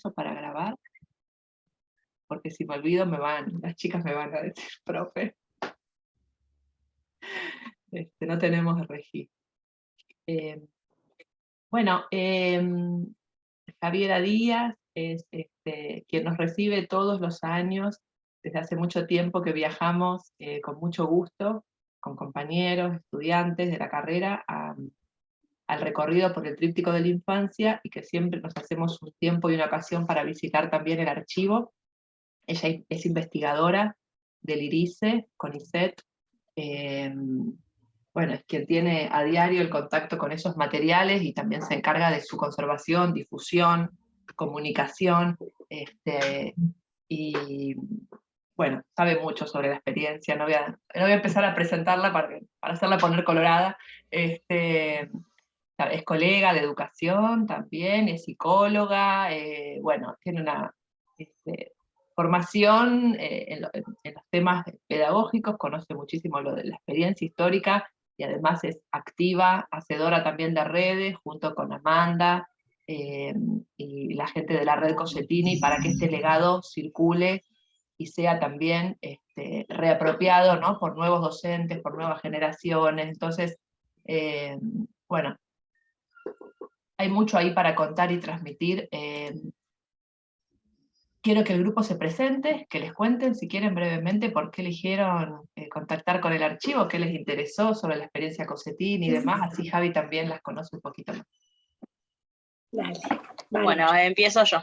eso para grabar, porque si me olvido las chicas me van a decir, profe, no tenemos el registro. Bueno, Javiera Díaz es quien nos recibe todos los años, desde hace mucho tiempo que viajamos con mucho gusto, con compañeros, estudiantes de la carrera, al recorrido por el Tríptico de la Infancia, y que siempre nos hacemos un tiempo y una ocasión para visitar también el archivo. Ella es investigadora del IRICE, CONICET, bueno, es quien tiene a diario el contacto con esos materiales y también se encarga de su conservación, difusión, comunicación, y bueno, sabe mucho sobre la experiencia. No voy a empezar a presentarla para hacerla poner colorada. Es colega de educación también, es psicóloga, bueno, tiene una formación en los temas pedagógicos, conoce muchísimo lo de la experiencia histórica, y además es activa, hacedora también de redes, junto con Amanda y la gente de la red Cosetini, para que este legado circule y sea también reapropiado, ¿no?, por nuevos docentes, por nuevas generaciones. Entonces, bueno, hay mucho ahí para contar y transmitir. Quiero que el grupo se presente, que les cuenten, si quieren, brevemente, por qué eligieron contactar con el archivo, qué les interesó sobre la experiencia Cosetini y demás, así Javi también las conoce un poquito más. Dale. Bueno, empiezo yo.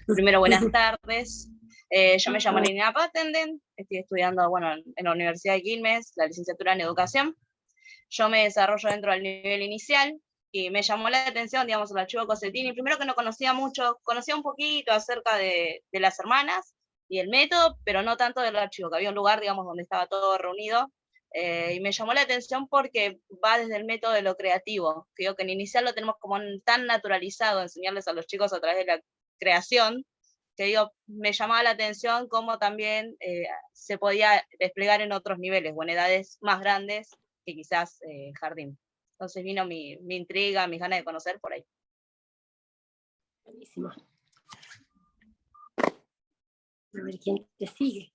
Primero, buenas tardes. Yo me llamo Lina Patenden, estoy estudiando, bueno, en la Universidad de Quilmes, la licenciatura en Educación. Yo me desarrollo dentro del nivel inicial, y me llamó la atención, digamos, el archivo Cosetini. Primero, que no conocía mucho, conocía un poquito acerca de las hermanas y el método, pero no tanto del archivo, que había un lugar, digamos, donde estaba todo reunido. Y me llamó la atención porque va desde el método de lo creativo. Creo que en inicial lo tenemos como tan naturalizado, enseñarles a los chicos a través de la creación, que digo, me llamaba la atención cómo también se podía desplegar en otros niveles, o en edades más grandes que quizás jardín. Entonces vino mi intriga, mis ganas de conocer por ahí. Buenísimo. A ver quién te sigue.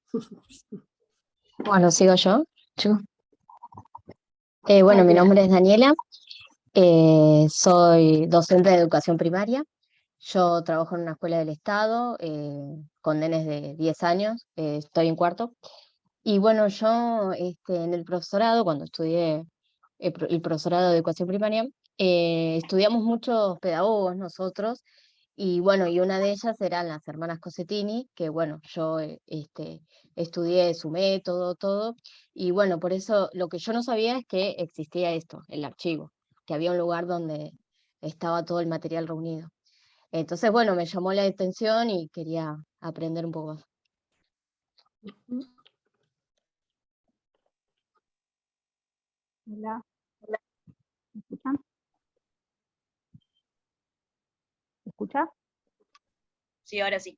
Bueno, sigo yo. Bueno, mi nombre es Daniela, soy docente de educación primaria. Yo trabajo en una escuela del Estado con nenes de 10 años, estoy en cuarto. Y bueno, yo en el profesorado, cuando estudié el profesorado de educación primaria, estudiamos muchos pedagogos nosotros, y bueno, y una de ellas eran las hermanas Cosetini, que bueno, yo estudié su método, todo, y bueno, por eso lo que yo no sabía es que existía esto, el archivo, que había un lugar donde estaba todo el material reunido. Entonces, bueno, me llamó la atención y quería aprender un poco más. Hola. ¿Me escuchan? ¿Me escuchas? Sí, ahora sí.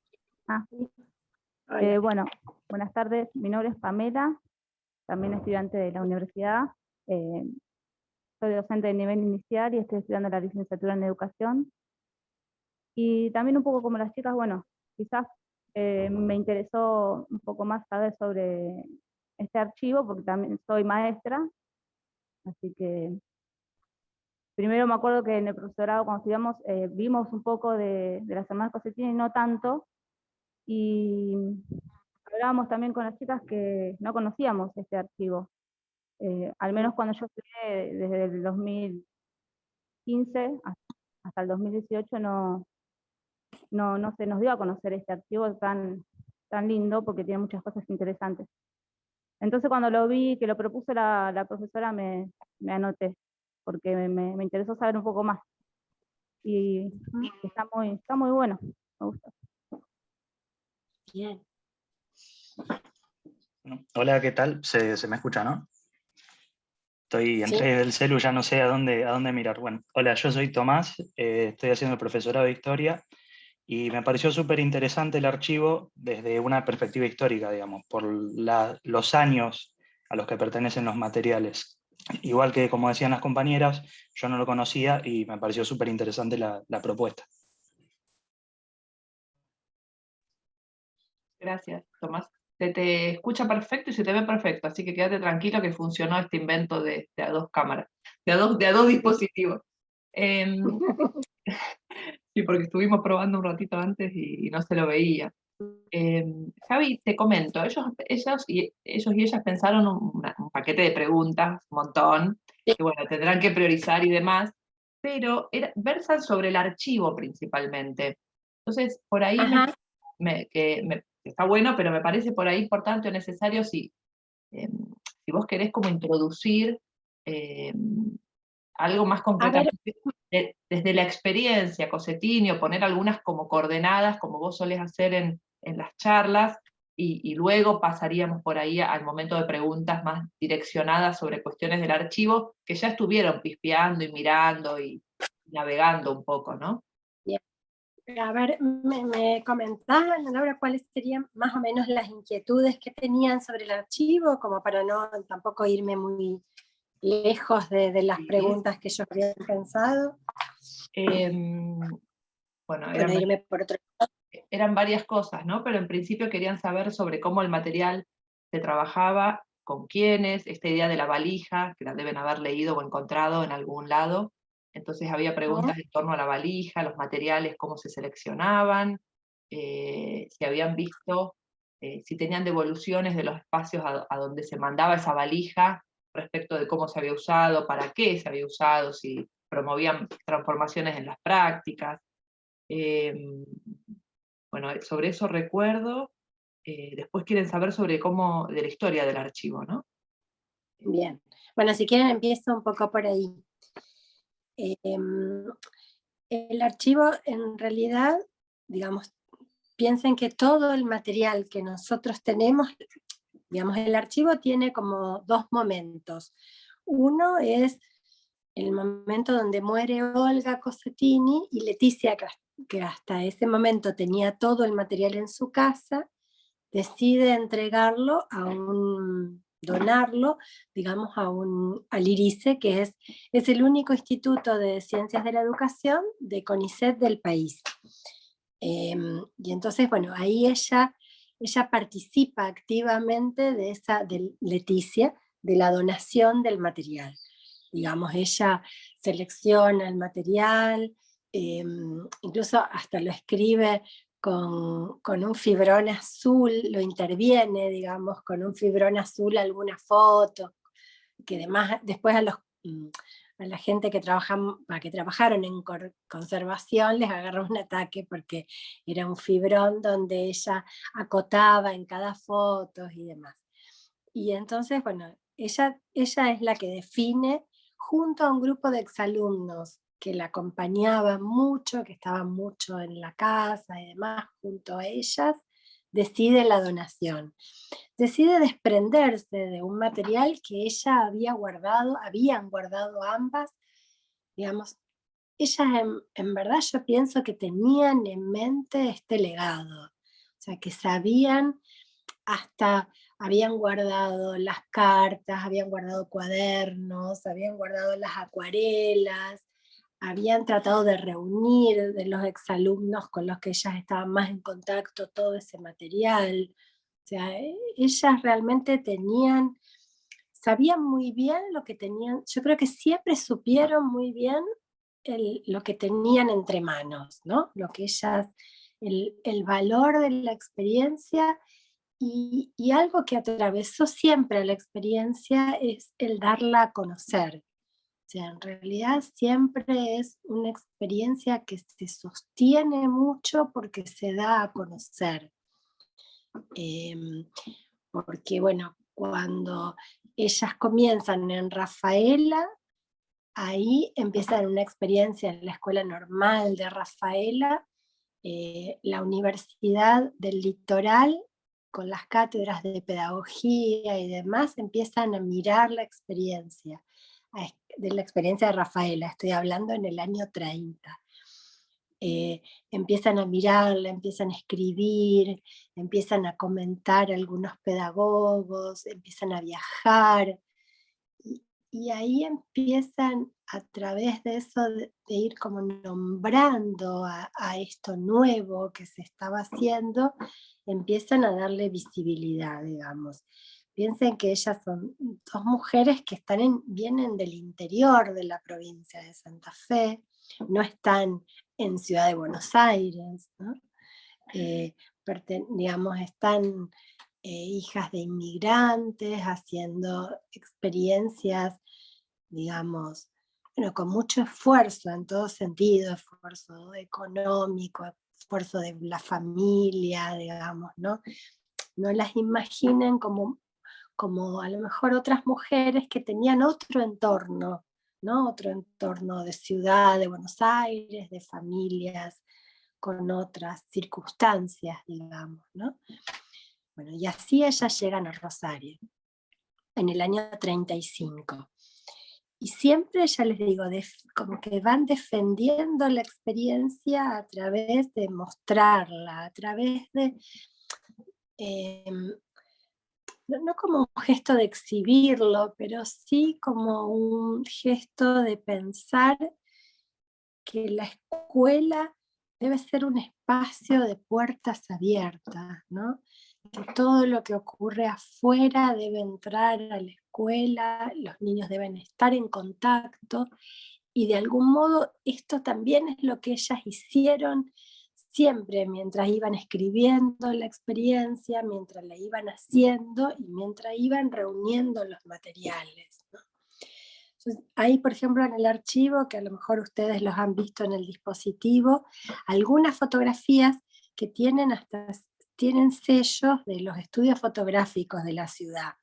Bueno, buenas tardes. Mi nombre es Pamela, también estudiante de la universidad. Soy docente de nivel inicial y estoy estudiando la licenciatura en educación. Y también un poco como las chicas, bueno, quizás me interesó un poco más saber sobre este archivo, porque también soy maestra, así que primero me acuerdo que en el profesorado, cuando estudiamos, vimos un poco de las hermanas Cosetini, no tanto, y hablábamos también con las chicas que no conocíamos este archivo. Al menos cuando yo estudié, desde el 2015 hasta el 2018, no se nos dio a conocer este archivo tan lindo, porque tiene muchas cosas interesantes. Entonces, cuando lo vi, que lo propuso la profesora, me anoté, porque me interesó saber un poco más. Y está muy bueno, me gusta. Bien. Hola, ¿qué tal? ¿Se me escucha, no? Entré Sí. del celu, ya no sé a dónde mirar. Bueno, hola, yo soy Tomás, estoy haciendo el profesorado de Historia, y me pareció súper interesante el archivo desde una perspectiva histórica, digamos, por los años a los que pertenecen los materiales. Igual que, como decían las compañeras, yo no lo conocía y me pareció súper interesante la propuesta. Gracias, Tomás. Se te escucha perfecto y se te ve perfecto, así que quédate tranquilo que funcionó este invento de a dos cámaras, de a dos dispositivos. Em, sí, porque estuvimos probando un ratito antes y no se lo veía. Javi, te comento, ellos y ellas pensaron un paquete de preguntas, un montón, que bueno, tendrán que priorizar y demás, pero versan sobre el archivo principalmente. Entonces, por ahí Ajá. está bueno, pero me parece por ahí importante o necesario si vos querés como introducir algo más A concreto ver, desde la experiencia, Cosetini, o poner algunas como coordenadas, como vos solés hacer en las charlas, y luego pasaríamos por ahí al momento de preguntas más direccionadas sobre cuestiones del archivo, que ya estuvieron pispeando y mirando y navegando un poco, ¿no? bien. A ver, me comentaban, Laura, cuáles serían más o menos las inquietudes que tenían sobre el archivo, como para no tampoco irme muy lejos de las Sí. preguntas que yo había pensado, Bueno, bueno, irme por otro. eran varias cosas, ¿no? Pero en principio querían saber sobre cómo el material se trabajaba, con quiénes, esta idea de la valija, que la deben haber leído o encontrado en algún lado. Entonces había preguntas en torno a la valija, los materiales, cómo se seleccionaban, si habían visto, si tenían devoluciones de los espacios a donde se mandaba esa valija respecto de cómo se había usado, para qué se había usado, si promovían transformaciones en las prácticas. Bueno, sobre eso recuerdo. Después quieren saber sobre de la historia del archivo, ¿no? Bien. Bueno, si quieren empiezo un poco por ahí. El archivo en realidad, digamos, piensen que todo el material que nosotros tenemos, digamos, el archivo tiene como dos momentos. Uno es el momento donde muere Olga Cosetini y Leticia, que hasta ese momento tenía todo el material en su casa, decide entregarlo donarlo, digamos, al IRICE, que es el único instituto de ciencias de la educación de CONICET del país. Y entonces, bueno, ahí ella participa activamente de Leticia, de la donación del material. Digamos, ella selecciona el material, incluso hasta lo escribe con un fibrón azul, lo interviene, digamos, con un fibrón azul alguna foto, que además después a la gente que trabajaron en conservación les agarró un ataque porque era un fibrón donde ella acotaba en cada foto y demás. Y entonces, bueno, ella es la que define, junto a un grupo de exalumnos que la acompañaban mucho, que estaban mucho en la casa y demás, junto a ellas, decide la donación. Decide desprenderse de un material que ella habían guardado ambas, digamos, ellas en verdad yo pienso que tenían en mente este legado, o sea, que sabían, hasta habían guardado las cartas, habían guardado cuadernos, habían guardado las acuarelas, habían tratado de reunir de los exalumnos con los que ellas estaban más en contacto todo ese material. O sea, ellas realmente sabían muy bien lo que tenían, yo creo que siempre supieron muy bien lo que tenían entre manos, ¿no? Lo que el valor de la experiencia y algo que atravesó siempre la experiencia es el darla a conocer. O sea, en realidad siempre es una experiencia que se sostiene mucho porque se da a conocer. Porque, bueno, cuando ellas comienzan en Rafaela, ahí empiezan una experiencia en la Escuela Normal de Rafaela, la Universidad del Litoral, con las cátedras de pedagogía y demás, empiezan a mirar la experiencia, de la experiencia de Rafaela, estoy hablando en el año 30. Empiezan a mirarla, empiezan a escribir, empiezan a comentar algunos pedagogos, empiezan a viajar, Y ahí empiezan a través de eso de ir como nombrando a esto nuevo que se estaba haciendo, empiezan a darle visibilidad, digamos. Piensen que ellas son dos mujeres que vienen del interior de la provincia de Santa Fe, no están en Ciudad de Buenos Aires, ¿no? Digamos, están hijas de inmigrantes haciendo experiencias, digamos, bueno, con mucho esfuerzo en todo sentido, esfuerzo económico, esfuerzo de la familia, digamos, ¿no? No las imaginen como a lo mejor otras mujeres que tenían otro entorno, ¿no? Otro entorno de ciudad, de Buenos Aires, de familias con otras circunstancias, digamos, ¿no? Bueno, y así ellas llegan a Rosario, en el año 35. Y siempre, ya les digo, como que van defendiendo la experiencia a través de mostrarla, a través de, no como un gesto de exhibirlo, pero sí como un gesto de pensar que la escuela debe ser un espacio de puertas abiertas, ¿no? Que todo lo que ocurre afuera debe entrar a la escuela, los niños deben estar en contacto, y de algún modo esto también es lo que ellas hicieron siempre mientras iban escribiendo la experiencia, mientras la iban haciendo y mientras iban reuniendo los materiales, ¿no? Entonces, ahí, por ejemplo, en el archivo, que a lo mejor ustedes los han visto en el dispositivo, algunas fotografías que tienen sellos de los estudios fotográficos de la ciudad.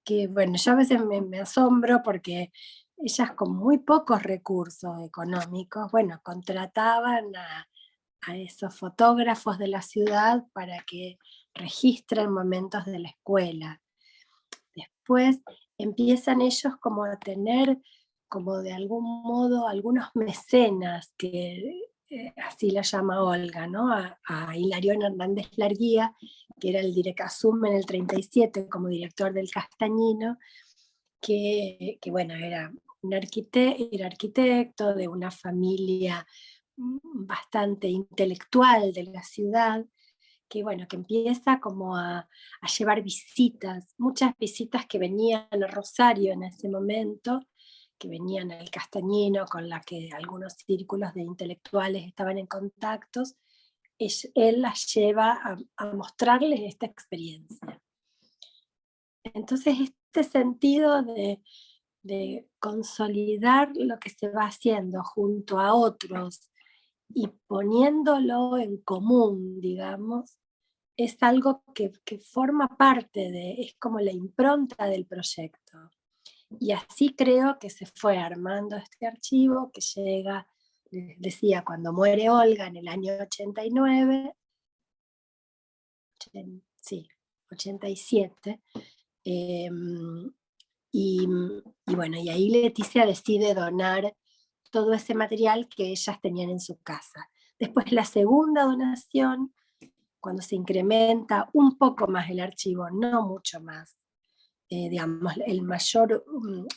Que bueno, yo a veces me asombro porque ellas con muy pocos recursos económicos, bueno, contrataban a esos fotógrafos de la ciudad para que registren momentos de la escuela. Después empiezan ellos como a tener, como de algún modo, algunos mecenas, que así la llama Olga, ¿no? A Hilarión Hernández Larguía, que era el Direcasum en el 37 como director del Castañino, que bueno, era arquitecto de una familia bastante intelectual de la ciudad, que bueno, que empieza como a llevar visitas, muchas visitas que venían a Rosario en ese momento, que venían al Castañino, con la que algunos círculos de intelectuales estaban en contactos. Él las lleva a mostrarles esta experiencia. Entonces este sentido de consolidar lo que se va haciendo junto a otros y poniéndolo en común, digamos, es algo que forma parte es como la impronta del proyecto. Y así creo que se fue armando este archivo que llega, les decía, cuando muere Olga en el año 89, sí, 87, y bueno, y ahí Leticia decide donar todo ese material que ellas tenían en su casa. Después la segunda donación, cuando se incrementa un poco más el archivo, no mucho más, digamos, el mayor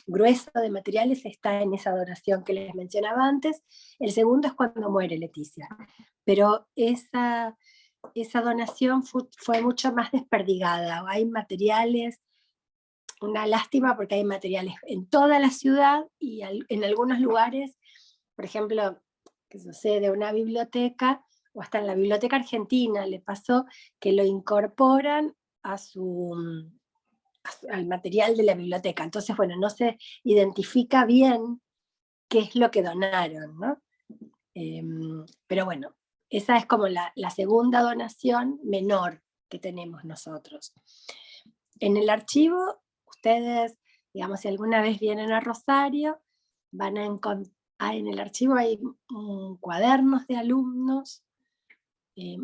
grueso de materiales está en esa donación que les mencionaba antes. El segundo es cuando muere Leticia, pero esa donación fue mucho más desperdigada. Hay materiales, una lástima porque hay materiales en toda la ciudad y en algunos lugares, por ejemplo, que sucede una biblioteca, o hasta en la Biblioteca Argentina le pasó que lo incorporan al material de la biblioteca. Entonces, bueno, no se identifica bien qué es lo que donaron, ¿no? Pero bueno, esa es como la segunda donación menor que tenemos nosotros. En el archivo, ustedes, digamos, si alguna vez vienen a Rosario, van a encontrar, en el archivo hay cuadernos de alumnos,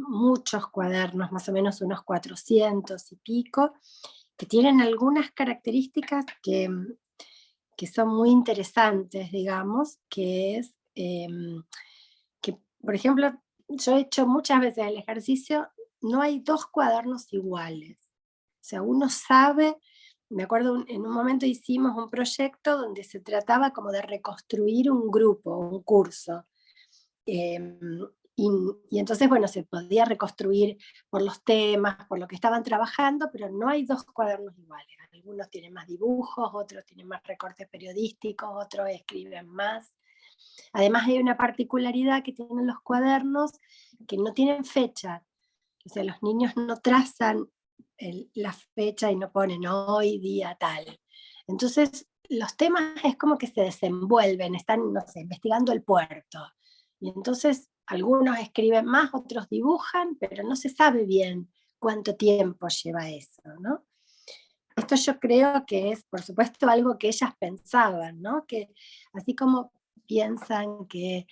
muchos cuadernos, más o menos unos 400 y pico, que tienen algunas características que son muy interesantes, digamos, que es que, por ejemplo, yo he hecho muchas veces el ejercicio, no hay dos cuadernos iguales. O sea, uno sabe me acuerdo en un momento hicimos un proyecto donde se trataba como de reconstruir un grupo, un curso. Y entonces, bueno, se podía reconstruir por los temas, por lo que estaban trabajando, pero no hay dos cuadernos iguales. Algunos tienen más dibujos, otros tienen más recortes periodísticos, otros escriben más. Además hay una particularidad que tienen los cuadernos que no tienen fecha. O sea, los niños no trazan la fecha y no ponen hoy, día, tal. Entonces, los temas es como que se desenvuelven, están, no sé, investigando el puerto. Y entonces, algunos escriben más, otros dibujan, pero no se sabe bien cuánto tiempo lleva eso, ¿no? Esto yo creo que es, por supuesto, algo que ellas pensaban, ¿no? Que así como piensan que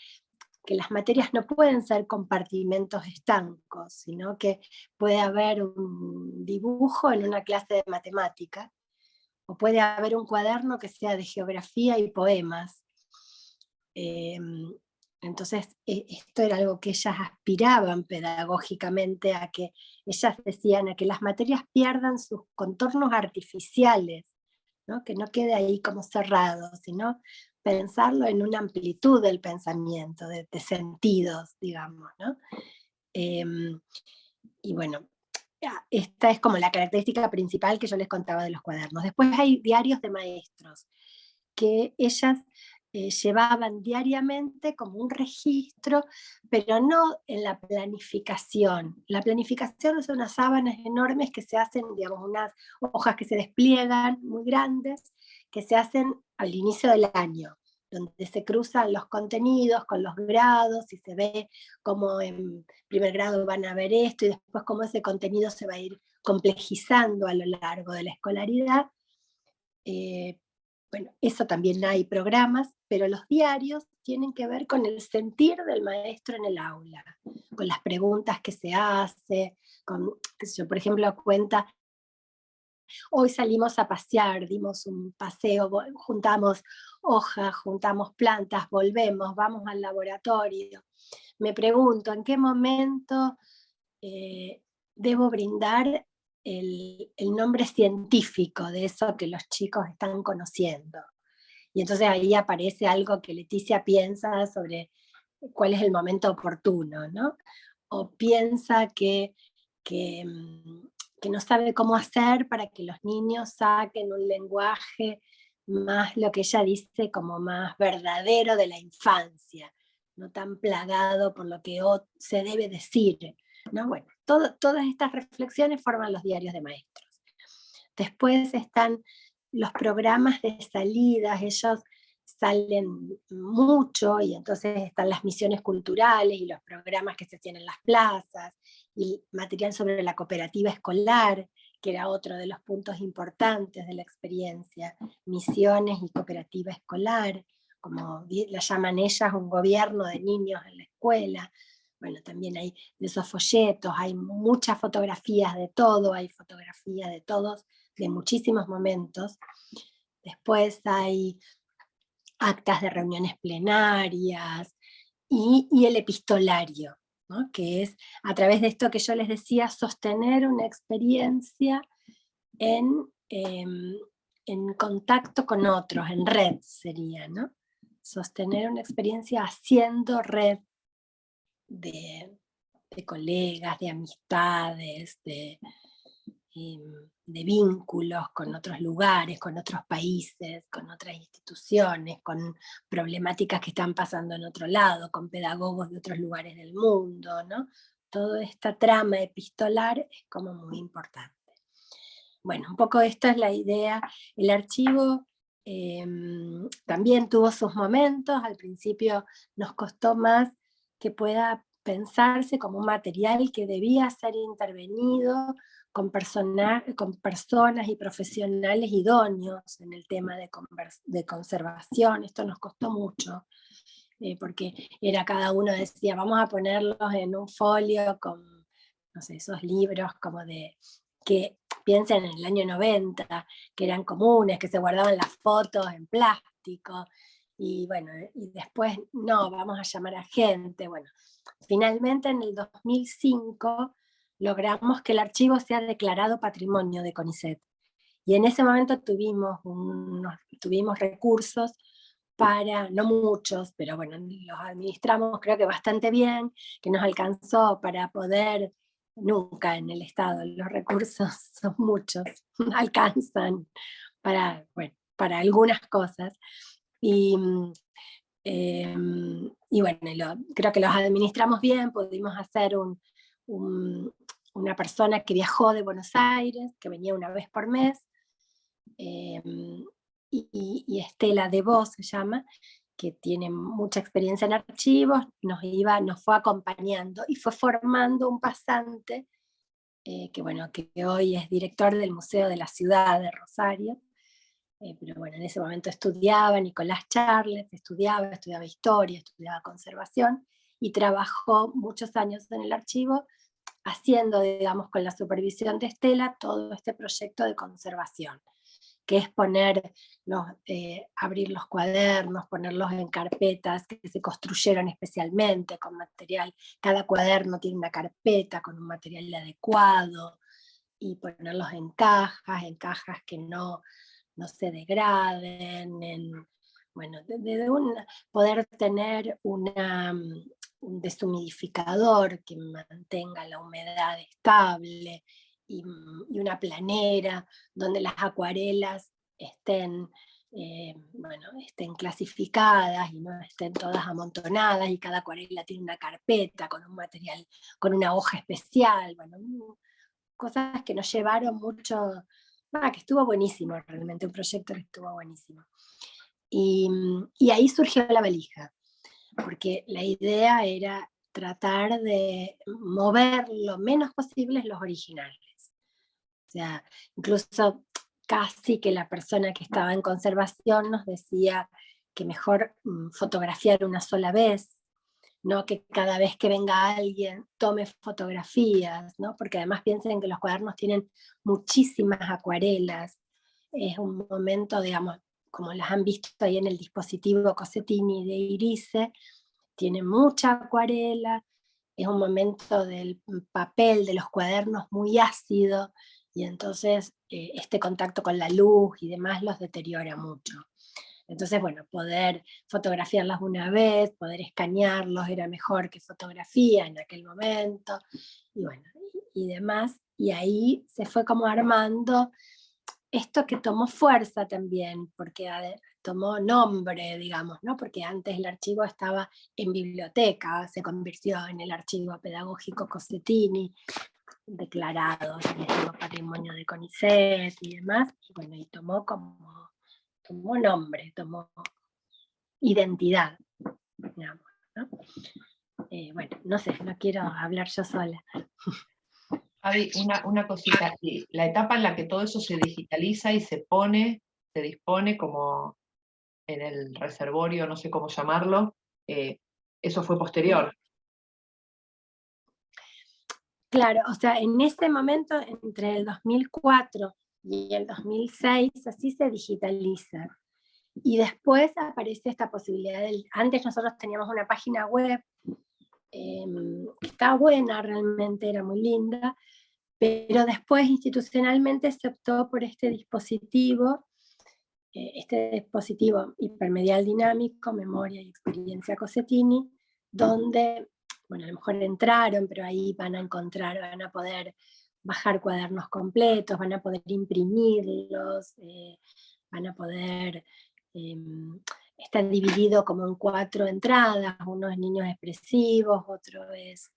las materias no pueden ser compartimentos estancos, sino que puede haber un dibujo en una clase de matemática, o puede haber un cuaderno que sea de geografía y poemas. Entonces, esto era algo que ellas aspiraban pedagógicamente, a que ellas decían a que las materias pierdan sus contornos artificiales, ¿no? Que no quede ahí como cerrado, sino pensarlo en una amplitud del pensamiento, de sentidos, digamos, ¿no? Y bueno, esta es como la característica principal que yo les contaba de los cuadernos. Después hay diarios de maestros, que ellas llevaban diariamente como un registro, pero no en la planificación. La planificación son unas sábanas enormes que se hacen, digamos, unas hojas que se despliegan muy grandes, que se hacen al inicio del año, donde se cruzan los contenidos con los grados y se ve cómo en primer grado van a ver esto y después cómo ese contenido se va a ir complejizando a lo largo de la escolaridad. Bueno, eso también hay programas, pero los diarios tienen que ver con el sentir del maestro en el aula, con las preguntas que se hace, con, qué sé yo, por ejemplo, cuenta, hoy salimos a pasear, dimos un paseo, juntamos hojas, juntamos plantas, volvemos, vamos al laboratorio. Me pregunto, ¿en qué momento debo brindar el nombre científico de eso que los chicos están conociendo? Y entonces ahí aparece algo que Leticia piensa sobre cuál es el momento oportuno, ¿no? O piensa que no sabe cómo hacer para que los niños saquen un lenguaje más, lo que ella dice, como más verdadero de la infancia, no tan plagado por lo que se debe decir, ¿no? Bueno, todas estas reflexiones forman los diarios de maestros. Después están los programas de salidas, ellos salen mucho y entonces están las misiones culturales y los programas que se hacían en las plazas y material sobre la cooperativa escolar, que era otro de los puntos importantes de la experiencia, misiones y cooperativa escolar, como la llaman ellas, un gobierno de niños en la escuela. Bueno, también hay de esos folletos, hay muchas fotografías de todo, hay fotografías de todos, de muchísimos momentos. Después hay actas de reuniones plenarias y el epistolario, ¿no? Que es a través de esto que yo les decía, sostener una experiencia en contacto con otros, en red sería, ¿no? Sostener una experiencia haciendo red de colegas, de amistades, de vínculos con otros lugares, con otros países, con otras instituciones, con problemáticas que están pasando en otro lado, con pedagogos de otros lugares del mundo, ¿no? Toda esta trama epistolar es como muy importante. Bueno, un poco esta es la idea. El archivo también tuvo sus momentos, al principio nos costó más que pueda pensarse como un material que debía ser intervenido con personas y profesionales idóneos en el tema de conservación. Esto nos costó mucho, porque era cada uno decía, vamos a ponerlos en un folio con, no sé, esos libros como de, que piensen en el año 90, que eran comunes, que se guardaban las fotos en plástico, y bueno, y después, no, vamos a llamar a gente. Bueno, finalmente en el 2005 logramos que el archivo sea declarado patrimonio de CONICET. Y en ese momento tuvimos recursos para, no muchos, pero bueno, los administramos creo que bastante bien, que nos alcanzó para poder, nunca en el Estado los recursos son muchos, alcanzan para, bueno, para algunas cosas. Y bueno, creo que los administramos bien, pudimos hacer una persona que viajó de Buenos Aires, que venía una vez por mes, y Estela de Vos se llama, que tiene mucha experiencia en archivos, nos fue acompañando y fue formando un pasante, que bueno, que hoy es director del Museo de la Ciudad de Rosario, pero bueno, en ese momento estudiaba Nicolás Charles, estudiaba historia, estudiaba conservación, y trabajó muchos años en el archivo, haciendo, digamos, con la supervisión de Estela, todo este proyecto de conservación, que es abrir los cuadernos, ponerlos en carpetas que se construyeron especialmente con material. Cada cuaderno tiene una carpeta con un material adecuado, y ponerlos en cajas que no se degraden, bueno, poder tener un deshumidificador que mantenga la humedad estable, y una planera donde las acuarelas estén clasificadas y no estén todas amontonadas, y cada acuarela tiene una carpeta con un material, con una hoja especial, bueno, cosas que nos llevaron mucho, que estuvo buenísimo, realmente un proyecto que estuvo buenísimo. Y ahí surgió la valija, porque la idea era tratar de mover lo menos posible los originales. O sea, incluso casi que la persona que estaba en conservación nos decía que mejor fotografiar una sola vez, no que cada vez que venga alguien tome fotografías, ¿no? Porque además piensen que los cuadernos tienen muchísimas acuarelas. Es un momento, digamos, como las han visto ahí en el dispositivo Cossetini de Irice, tiene mucha acuarela, es un momento del papel de los cuadernos muy ácido, y entonces este contacto con la luz y demás los deteriora mucho. Entonces, bueno, poder fotografiarlas una vez, poder escanearlos era mejor que fotografía en aquel momento, y bueno, y demás. Y ahí se fue como armando esto, que tomó fuerza también, porque tomó nombre, digamos, ¿no? Porque antes el archivo estaba en biblioteca, se convirtió en el archivo pedagógico Cossetini, declarado patrimonio de CONICET y demás, y bueno, y tomó nombre, tomó identidad, digamos, ¿no? Bueno, no sé, no quiero hablar yo sola. Javi, una cosita, y la etapa en la que todo eso se digitaliza y se dispone como en el reservorio, no sé cómo llamarlo, eso fue posterior. Claro, o sea, en ese momento, entre el 2004 y el 2006, así se digitaliza. Y después aparece esta posibilidad antes nosotros teníamos una página web, que estaba buena, realmente era muy linda, pero después institucionalmente se optó por este dispositivo hipermedial dinámico, memoria y experiencia Cossetini, donde, bueno, a lo mejor entraron, pero ahí van a poder bajar cuadernos completos, van a poder imprimirlos, van a poder, está dividido como en 4 entradas, uno es niños expresivos, otro es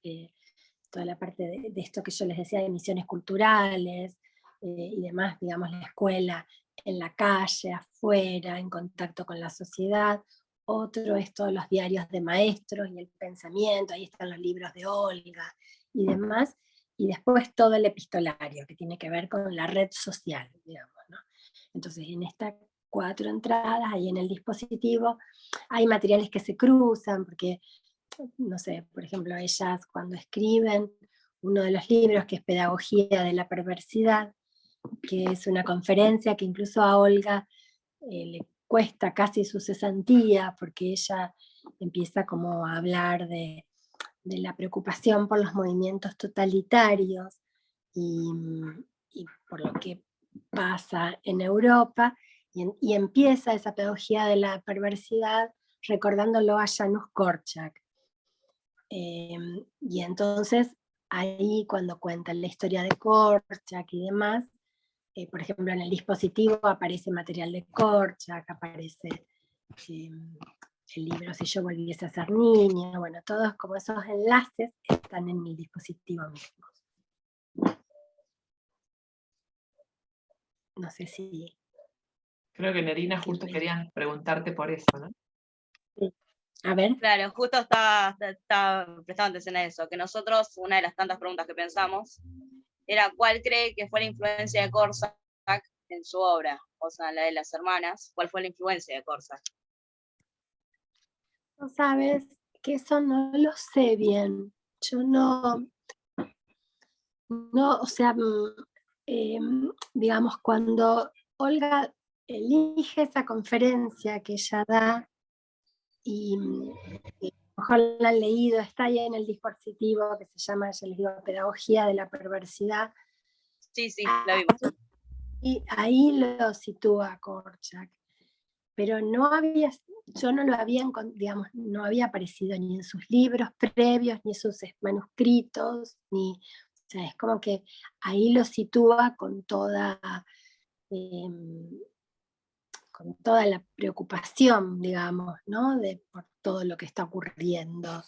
toda la parte de esto que yo les decía, de misiones culturales, y demás, digamos, la escuela en la calle, afuera, en contacto con la sociedad. Otro es todos los diarios de maestros y el pensamiento, ahí están los libros de Olga y demás, y después todo el epistolario, que tiene que ver con la red social, digamos, ¿no? Entonces, en estas 4 entradas, ahí en el dispositivo, hay materiales que se cruzan, porque, no sé, por ejemplo, ellas cuando escriben uno de los libros, que es Pedagogía de la Perversidad, que es una conferencia que incluso a Olga le cuesta casi su cesantía, porque ella empieza como a hablar de la preocupación por los movimientos totalitarios, y por lo que pasa en Europa, y empieza esa pedagogía de la perversidad recordándolo a Janusz Korczak. Y entonces ahí cuando cuentan la historia de Korczak y demás, por ejemplo en el dispositivo aparece material de Korczak, aparece el libro Si yo volviese a ser niña, bueno, todos como esos enlaces están en el dispositivo mismo. No sé si... Creo que Nerina justo querían preguntarte por eso, ¿no? Sí. A ver. Claro, justo estaba prestando atención a eso, que nosotros, una de las tantas preguntas que pensamos, era ¿cuál cree que fue la influencia de Korczak en su obra? O sea, la de las hermanas, ¿cuál fue la influencia de Korczak? No sabes, que eso no lo sé bien. Yo no, o sea, digamos, cuando Olga elige esa conferencia que ella da, y ojalá la han leído, está ahí en el dispositivo que se llama, ya les digo, Pedagogía de la Perversidad. Sí, la vimos. Y ahí lo sitúa Korczak, pero yo no lo había, digamos, no había aparecido ni en sus libros previos, ni en sus manuscritos, o sea, es como que ahí lo sitúa con toda la preocupación, digamos, ¿no? Por todo lo que está ocurriendo a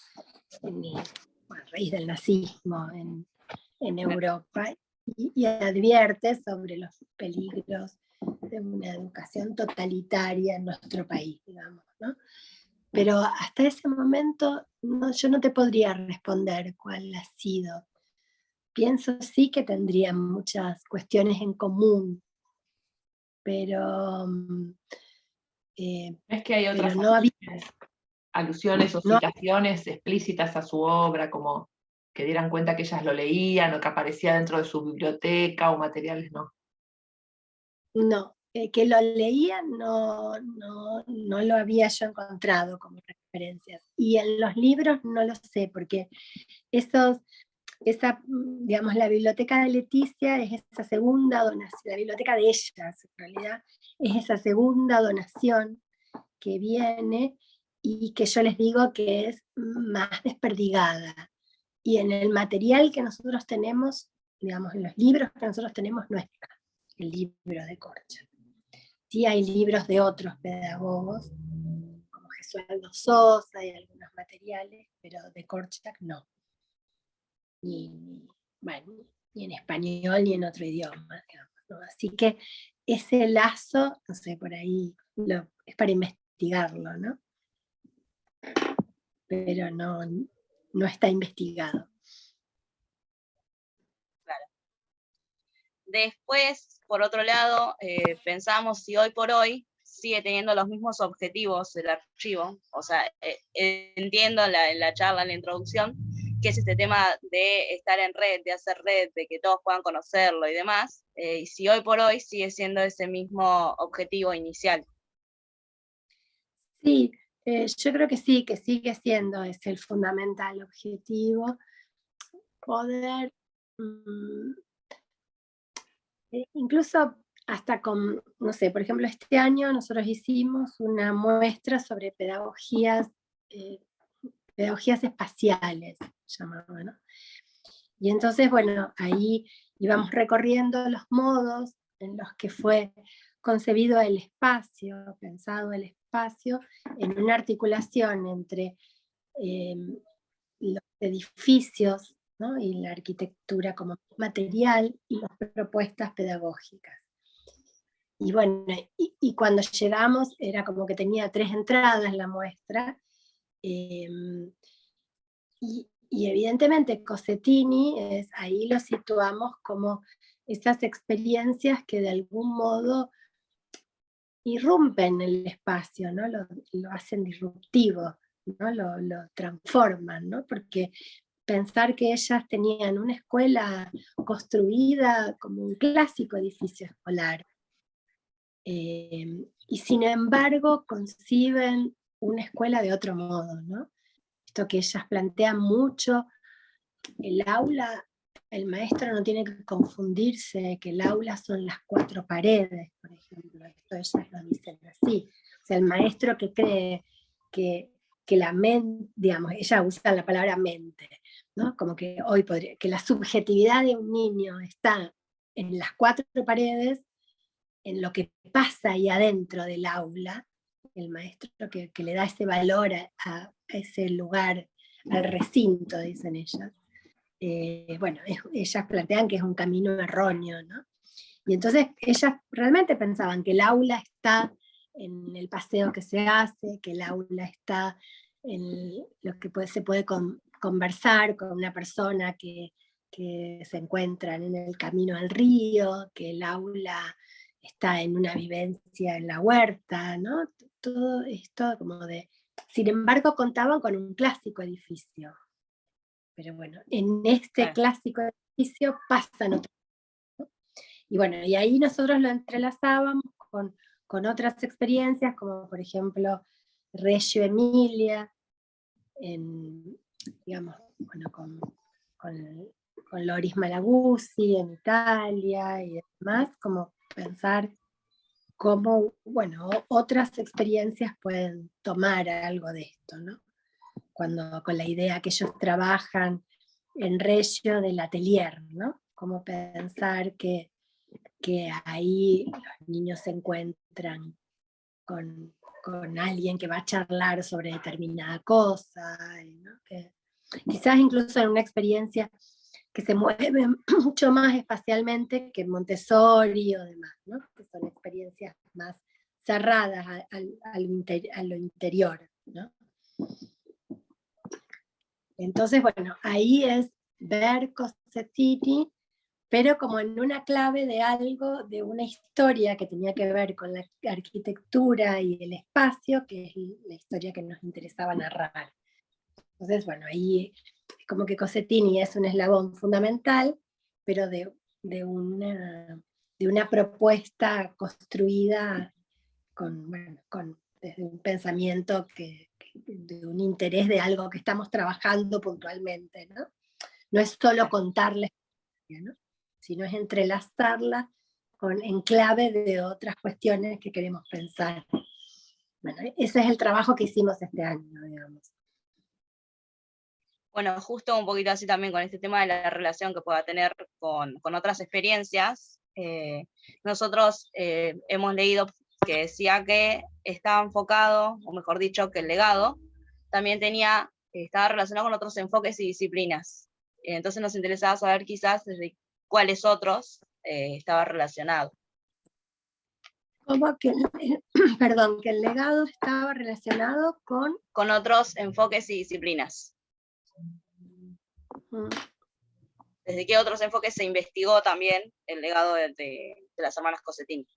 raíz del nazismo en Europa, y advierte sobre los peligros de una educación totalitaria en nuestro país, digamos, ¿no? Pero hasta ese momento yo no te podría responder cuál ha sido. Pienso sí que tendrían muchas cuestiones en común, pero es que hay otras no había, alusiones o citaciones explícitas a su obra, como que dieran cuenta que ellas lo leían o que aparecía dentro de su biblioteca o materiales, no. No, que lo leían no lo había yo encontrado como referencias. Y en los libros no lo sé, porque digamos, la biblioteca de Leticia es esa segunda donación, la biblioteca de ellas en realidad es esa segunda donación que viene y que yo les digo que es más desperdigada. Y en el material que nosotros tenemos, digamos, en los libros que nosotros tenemos, no está el libro de Korczak. Sí hay libros de otros pedagogos, como Gesualdo Sosa y algunos materiales, pero de Korczak no. Ni en español ni en otro idioma, digamos, ¿no? Así que ese lazo, no sé, por ahí es para investigarlo, ¿no? Pero no está investigado. Claro. Después, por otro lado, pensamos si hoy por hoy sigue teniendo los mismos objetivos el archivo. O sea, entiendo en la charla, en la introducción, que es este tema de estar en red, de hacer red, de que todos puedan conocerlo y demás, y si hoy por hoy sigue siendo ese mismo objetivo inicial. Sí, yo creo que sí, que sigue siendo ese el fundamental objetivo, poder, incluso hasta con, no sé, por ejemplo, este año nosotros hicimos una muestra sobre pedagogías espaciales, llamaba, ¿no? Y entonces, bueno, ahí íbamos recorriendo los modos en los que fue concebido el espacio, pensado el espacio, en una articulación entre los edificios, ¿no? Y la arquitectura como material y las propuestas pedagógicas. Y bueno, y cuando llegamos era como que tenía 3 entradas la muestra, y evidentemente Cossettini, ahí lo situamos como esas experiencias que de algún modo irrumpen el espacio, ¿no? Lo hacen disruptivo, ¿no? Lo transforman, ¿no? Porque pensar que ellas tenían una escuela construida como un clásico edificio escolar, y sin embargo conciben una escuela de otro modo, ¿no? Esto que ellas plantean mucho, el aula el maestro no tiene que confundirse que el aula son las 4 paredes, por ejemplo. Esto ellas lo dicen así. O sea, el maestro que cree que la mente, digamos, ella usa la palabra mente, ¿no? Como que hoy que la subjetividad de un niño está en las 4 paredes, en lo que pasa ahí adentro del aula, el maestro que le da ese valor a ese lugar, al recinto, dicen ellas. Bueno, ellas plantean que es un camino erróneo, ¿no? Y entonces ellas realmente pensaban que el aula está en el paseo que se hace, que el aula está en lo que se puede conversar con una persona que se encuentran en el camino al río, que el aula está en una vivencia en la huerta, ¿no? Todo esto como de... Sin embargo, contaban con un clásico edificio. Pero bueno, en este clásico edificio pasan otras cosas, ¿no? Y bueno, y ahí nosotros lo entrelazábamos con otras experiencias, como por ejemplo Reggio Emilia, digamos, bueno, con Loris Malaguzzi en Italia y demás, como pensar cómo, bueno, otras experiencias pueden tomar algo de esto, ¿no? Con la idea que ellos trabajan en Reggio del atelier, ¿no? Como pensar que ahí los niños se encuentran con alguien que va a charlar sobre determinada cosa, ¿no? Que quizás incluso en una experiencia que se mueve mucho más espacialmente que Montessori o demás, ¿no? Que son experiencias más cerradas a lo interior, ¿no? Entonces, bueno, ahí es ver Cossettini, pero como en una clave de algo, de una historia que tenía que ver con la arquitectura y el espacio, que es la historia que nos interesaba narrar. Entonces, bueno, ahí como que Cossettini es un eslabón fundamental, pero de una propuesta construida desde un pensamiento de un interés de algo que estamos trabajando puntualmente, ¿no? No es solo contarles, ¿no? Sino es entrelazarla en clave de otras cuestiones que queremos pensar. Bueno, ese es el trabajo que hicimos este año, digamos. Bueno, justo un poquito así también con este tema de la relación que pueda tener con otras experiencias. Nosotros hemos leído que decía que estaba enfocado, o mejor dicho, que el legado también estaba relacionado con otros enfoques y disciplinas. Entonces nos interesaba saber quizás desde cuáles otros estaba relacionado. Como que, perdón, que el legado estaba relacionado con otros enfoques y disciplinas. ¿Desde qué otros enfoques se investigó también el legado de las hermanas Cossettini?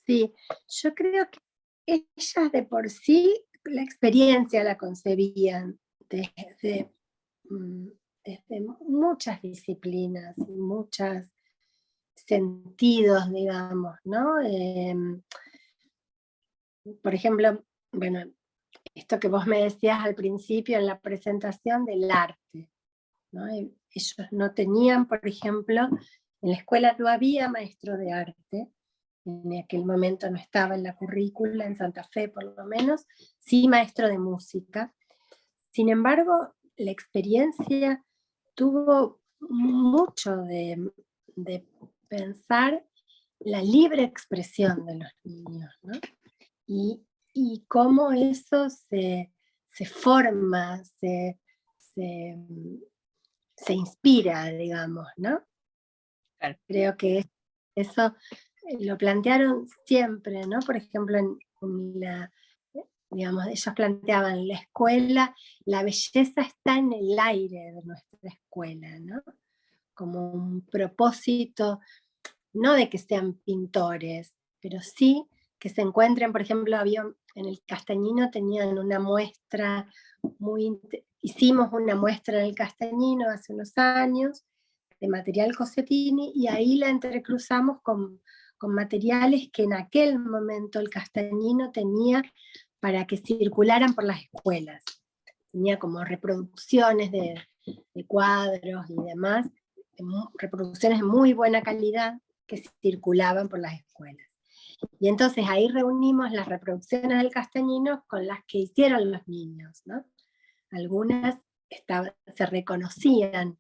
Sí, yo creo que ellas de por sí la experiencia la concebían desde muchas disciplinas, muchos sentidos, digamos, ¿no? Por ejemplo, bueno, esto que vos me decías al principio en la presentación del arte, ¿no? Ellos no tenían, por ejemplo, en la escuela no había maestro de arte, en aquel momento no estaba en la currícula, en Santa Fe por lo menos, sí maestro de música. Sin embargo, la experiencia tuvo mucho de pensar la libre expresión de los niños, ¿no? Y cómo eso se forma, se inspira, digamos, ¿no? Claro. Creo que eso lo plantearon siempre, ¿no? Por ejemplo, digamos, ellos planteaban la escuela, la belleza está en el aire de nuestra escuela, ¿no? Como un propósito, no de que sean pintores, pero sí que se encuentren, por ejemplo, en el Castañino tenían una muestra hicimos una muestra en el Castañino hace unos años, de material Cossettini, y ahí la entrecruzamos con materiales que en aquel momento el Castañino tenía para que circularan por las escuelas. Tenía como reproducciones de de cuadros y demás, reproducciones de muy buena calidad que circulaban por las escuelas. Y entonces ahí reunimos las reproducciones del Castañino con las que hicieron los niños, ¿no? Algunas se reconocían,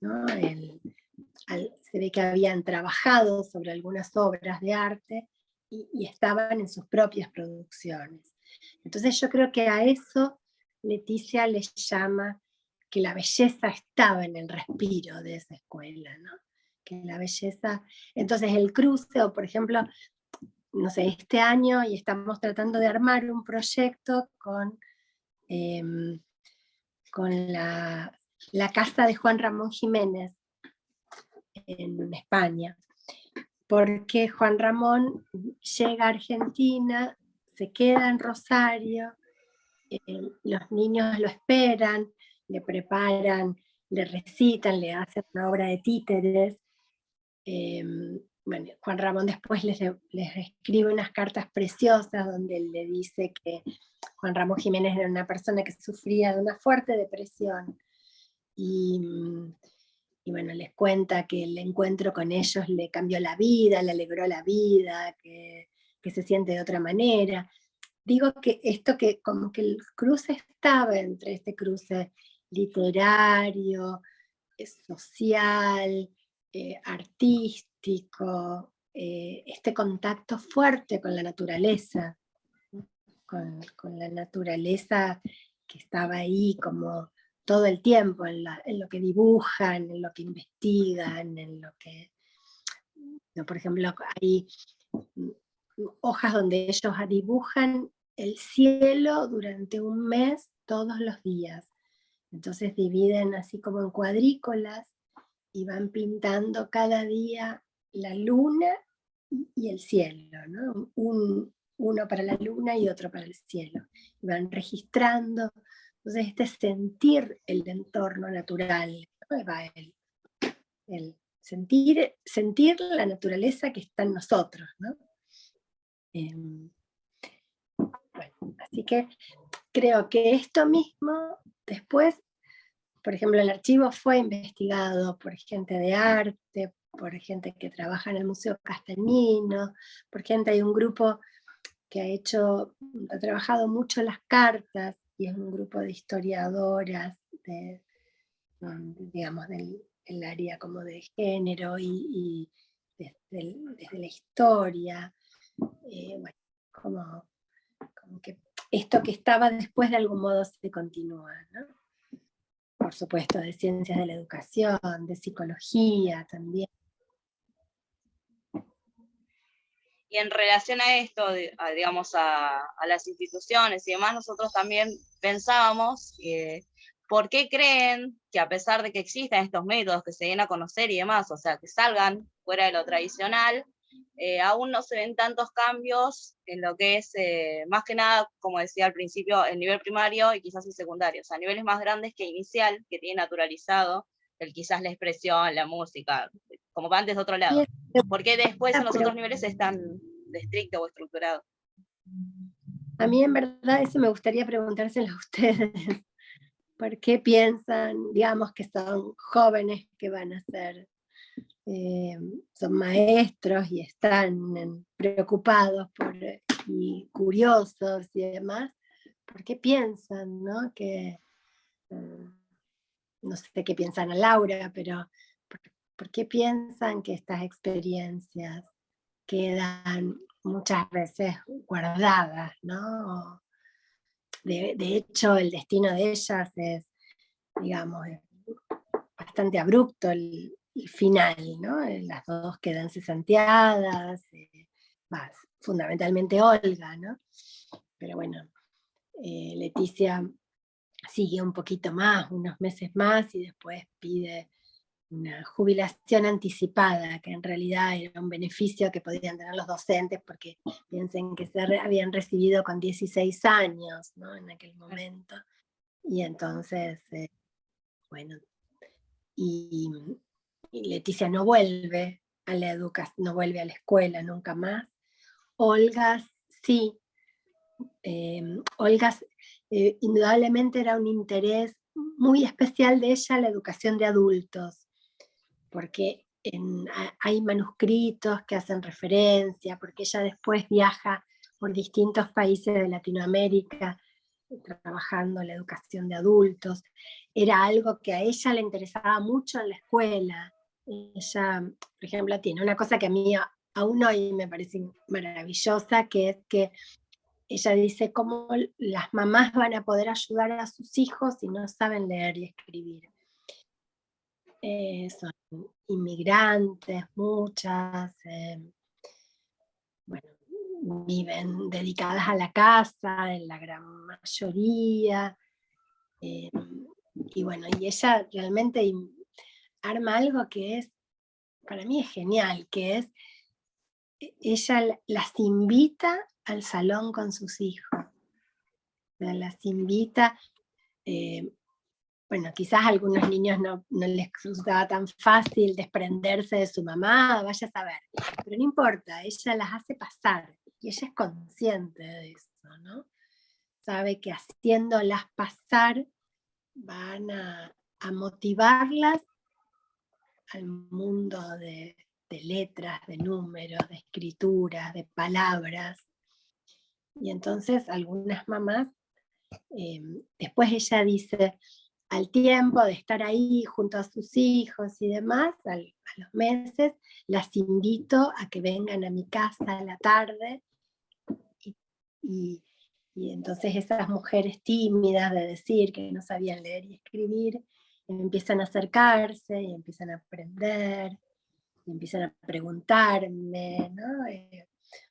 ¿no? Se ve que habían trabajado sobre algunas obras de arte y estaban en sus propias producciones. Entonces yo creo que a eso Leticia le llama que la belleza estaba en el respiro de esa escuela, ¿no? Que la belleza... Entonces el cruce, o por ejemplo, no sé, este año, y estamos tratando de armar un proyecto con la casa de Juan Ramón Jiménez en España, porque Juan Ramón llega a Argentina, se queda en Rosario, los niños lo esperan, le preparan, le recitan, le hacen una obra de títeres. Bueno, Juan Ramón después les escribe unas cartas preciosas donde le dice que Juan Ramón Jiménez era una persona que sufría de una fuerte depresión y bueno, les cuenta que el encuentro con ellos le cambió la vida, le alegró la vida, que se siente de otra manera. Digo que esto, que como que el cruce estaba entre este cruce literario, social, artístico, este contacto fuerte con la naturaleza, con la naturaleza que estaba ahí como todo el tiempo, en lo que dibujan, en lo que investigan, en lo que... ¿no? Por ejemplo, hay hojas donde ellos dibujan el cielo durante un mes todos los días. Entonces dividen así como en cuadrículas y van pintando cada día la luna y el cielo, ¿no? Uno para la luna y otro para el cielo. Y van registrando. Entonces este sentir el entorno natural, ¿no? Va el sentir la naturaleza que está en nosotros, ¿no? Bueno, así que creo que esto mismo después, por ejemplo, el archivo fue investigado por gente de arte, por gente que trabaja en el Museo Castañino, por gente, hay un grupo que ha trabajado mucho las cartas, y es un grupo de historiadoras, digamos, del área como de género y desde la historia. Bueno, como que esto que estaba después de algún modo se continúa, ¿no? Por supuesto, de ciencias de la educación, de psicología también. Y en relación a esto, digamos, a las instituciones y demás, nosotros también pensábamos, ¿por qué creen que a pesar de que existan estos métodos que se den a conocer y demás, o sea, que salgan fuera de lo tradicional, aún no se ven tantos cambios en lo que es, más que nada, como decía al principio, el nivel primario y quizás el secundario, o sea, niveles más grandes que inicial, que tiene naturalizado quizás la expresión, la música, como va antes de otro lado? ¿Por qué después en los otros niveles es tan estricto o estructurado? A mí en verdad eso me gustaría preguntárselo a ustedes. ¿Por qué piensan, digamos, que son jóvenes que van a ser, son maestros y están preocupados y curiosos y demás? ¿Por qué piensan, no? Que, no sé qué piensan a Laura, pero ¿por qué piensan que estas experiencias quedan muchas veces guardadas, ¿no? De hecho, el destino de ellas es, digamos, bastante abrupto el final, ¿no? Las dos quedan cesanteadas, fundamentalmente Olga, ¿no? Pero bueno, Leticia sigue un poquito más, unos meses más, y después pide una jubilación anticipada, que en realidad era un beneficio que podían tener los docentes, porque piensen que habían recibido con 16 años, ¿no? En aquel momento. Y entonces, bueno, y Leticia no vuelve a la educación, no vuelve a la escuela nunca más. Olga sí. Olga indudablemente era un interés muy especial de ella la educación de adultos, porque hay manuscritos que hacen referencia, porque ella después viaja por distintos países de Latinoamérica trabajando la educación de adultos. Era algo que a ella le interesaba mucho en la escuela. Ella, por ejemplo, tiene una cosa que a mí aún hoy me parece maravillosa, que es que ella dice cómo las mamás van a poder ayudar a sus hijos si no saben leer y escribir. Son inmigrantes, muchas, bueno, viven dedicadas a la casa, en la gran mayoría, y bueno, y ella realmente arma algo que es, para mí es genial, que es, ella las invita al salón con sus hijos, las invita, bueno, quizás a algunos niños no les resultaba tan fácil desprenderse de su mamá, vaya a saber, pero no importa, ella las hace pasar, y ella es consciente de eso, ¿no? Sabe que haciéndolas pasar van a motivarlas al mundo de letras, de números, de escrituras, de palabras. Y entonces algunas mamás, después ella dice, al tiempo de estar ahí junto a sus hijos y demás, a los meses, las invito a que vengan a mi casa a la tarde, y entonces esas mujeres tímidas de decir que no sabían leer y escribir, empiezan a acercarse y empiezan a aprender, y empiezan a preguntarme, ¿no?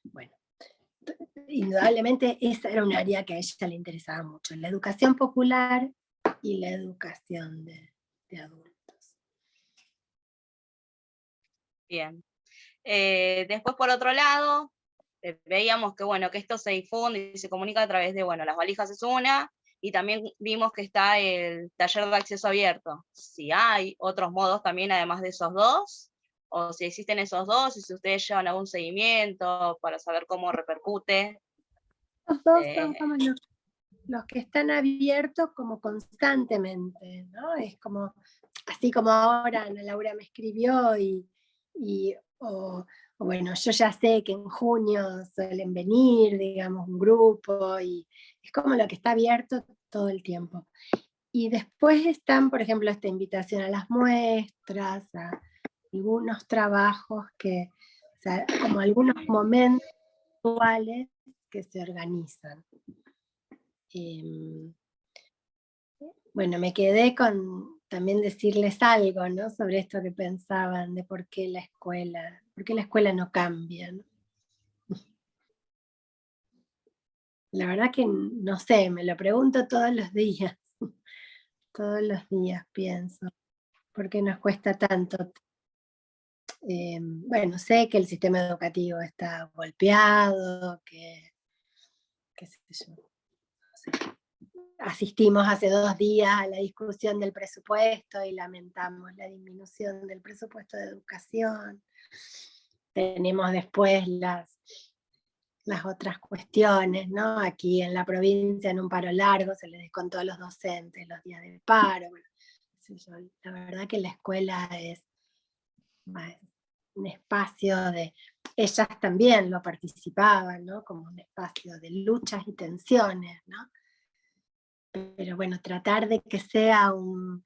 Bueno, indudablemente esa era un área que a ella le interesaba mucho, la educación popular y la educación de adultos. Bien. Después, por otro lado, veíamos que, bueno, que esto se difunde y se comunica a través de, bueno, las valijas es una, y también vimos que está el taller de acceso abierto. Si hay otros modos también además de esos dos, o si existen esos dos, y si ustedes llevan algún seguimiento para saber cómo repercute. Los dos son como los que están abiertos como constantemente, ¿no? Es como, así como ahora Ana Laura me escribió o bueno, yo ya sé que en junio suelen venir, digamos, un grupo, y es como lo que está abierto todo el tiempo. Y después están, por ejemplo, esta invitación a las muestras, a algunos trabajos que, o sea, como algunos momentos actuales que se organizan. Bueno, me quedé con también decirles algo, ¿no? Sobre esto que pensaban de por qué la escuela no cambia, ¿no? La verdad que no sé, me lo pregunto todos los días. Todos los días pienso, ¿por qué nos cuesta tanto? Bueno, sé que el sistema educativo está golpeado, qué sé yo, no sé. Asistimos hace 2 días a la discusión del presupuesto y lamentamos la disminución del presupuesto de educación. Tenemos después las otras cuestiones, ¿no? Aquí en la provincia, en un paro largo, se les descontó a los docentes los días del paro. Bueno, la verdad que la escuela es un espacio de, ellas también lo participaban, ¿no? Como un espacio de luchas y tensiones, ¿no? Pero bueno, tratar de que sea un